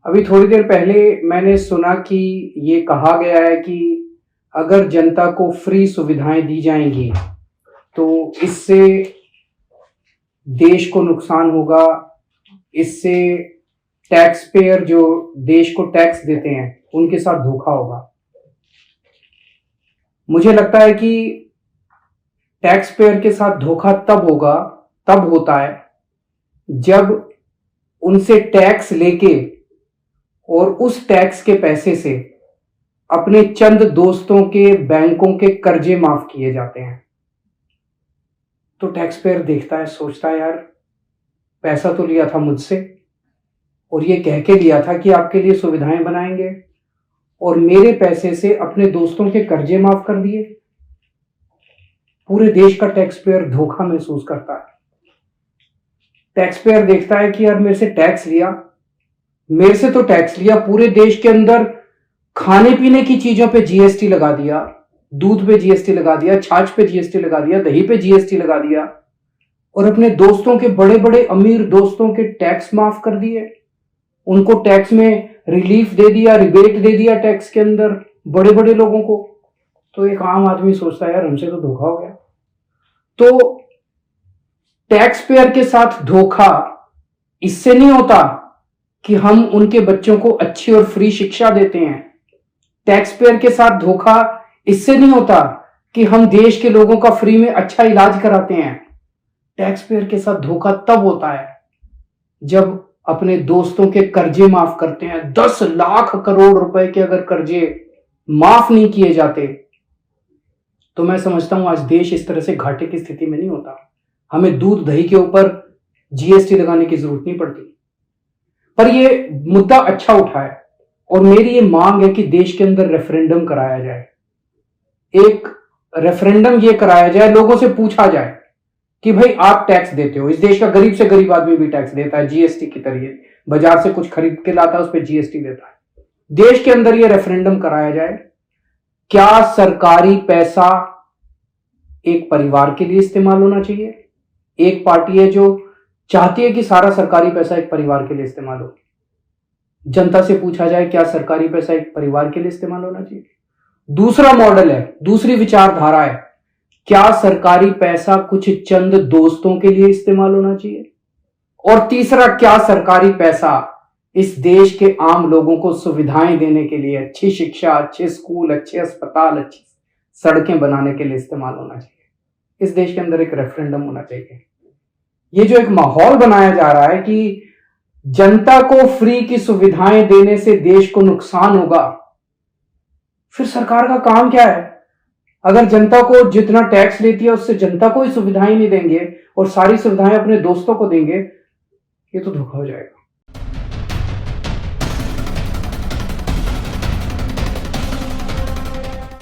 अभी थोड़ी देर पहले मैंने सुना कि ये कहा गया है कि अगर जनता को फ्री सुविधाएं दी जाएंगी तो इससे देश को नुकसान होगा। इससे टैक्स पेयर जो देश को टैक्स देते हैं उनके साथ धोखा होगा। मुझे लगता है कि टैक्स पेयर के साथ धोखा तब होता है जब उनसे टैक्स लेके और उस टैक्स के पैसे से अपने चंद दोस्तों के बैंकों के कर्जे माफ किए जाते हैं। तो टैक्स पेयर देखता है, सोचता है यार पैसा तो लिया था मुझसे और ये कह के लिया था कि आपके लिए सुविधाएं बनाएंगे और मेरे पैसे से अपने दोस्तों के कर्जे माफ कर दिए। पूरे देश का टैक्स पेयर धोखा महसूस करता है। टैक्स पेयर देखता है कि यार मेरे से तो टैक्स लिया, पूरे देश के अंदर खाने पीने की चीजों पे जीएसटी लगा दिया, दूध पे जीएसटी लगा दिया, छाछ पे जीएसटी लगा दिया, दही पे जीएसटी लगा दिया और अपने दोस्तों के बड़े बड़े अमीर दोस्तों के टैक्स माफ कर दिए। उनको टैक्स में रिलीफ दे दिया, रिबेट दे दिया टैक्स के अंदर बड़े बड़े लोगों को। तो एक आम आदमी सोचता है यार हमसे तो धोखा हो गया। तो टैक्स पेयर के साथ धोखा इससे नहीं होता कि हम उनके बच्चों को अच्छी और फ्री शिक्षा देते हैं। टैक्स पेयर के साथ धोखा इससे नहीं होता कि हम देश के लोगों का फ्री में अच्छा इलाज कराते हैं। टैक्स पेयर के साथ धोखा तब होता है जब अपने दोस्तों के कर्जे माफ करते हैं। 10 लाख करोड़ रुपए के अगर कर्जे माफ नहीं किए जाते तो मैं समझता हूं आज देश इस तरह से घाटे की स्थिति में नहीं होता। हमें दूध दही के ऊपर जीएसटी लगाने की जरूरत नहीं पड़ती। पर ये मुद्दा अच्छा उठा है और मेरी ये मांग है कि देश के अंदर रेफरेंडम कराया जाए। एक रेफरेंडम ये कराया जाए, लोगों से पूछा जाए कि भाई आप टैक्स देते हो, इस देश का गरीब से गरीब आदमी भी टैक्स देता है जीएसटी की तरीके, बाजार से कुछ खरीद के लाता है उस पर जीएसटी देता है। देश के अंदर ये रेफरेंडम कराया जाए, क्या सरकारी पैसा एक परिवार के लिए इस्तेमाल होना चाहिए? एक पार्टी है जो चाहती है कि सारा सरकारी पैसा एक परिवार के लिए इस्तेमाल हो। जनता से पूछा जाए क्या सरकारी पैसा एक परिवार के लिए इस्तेमाल होना चाहिए? दूसरा मॉडल है, दूसरी विचारधारा है, क्या सरकारी पैसा कुछ चंद दोस्तों के लिए इस्तेमाल होना चाहिए? और तीसरा, क्या सरकारी पैसा इस देश के आम लोगों को सुविधाएं देने के लिए, अच्छी शिक्षा, अच्छे स्कूल, अच्छे अस्पताल, अच्छी सड़कें बनाने के लिए इस्तेमाल होना चाहिए? इस देश के अंदर एक रेफरेंडम होना चाहिए। ये जो एक माहौल बनाया जा रहा है कि जनता को फ्री की सुविधाएं देने से देश को नुकसान होगा, फिर सरकार का काम क्या है? अगर जनता को जितना टैक्स लेती है उससे जनता को ही सुविधाएं नहीं देंगे और सारी सुविधाएं अपने दोस्तों को देंगे, ये तो धोखा हो जाएगा।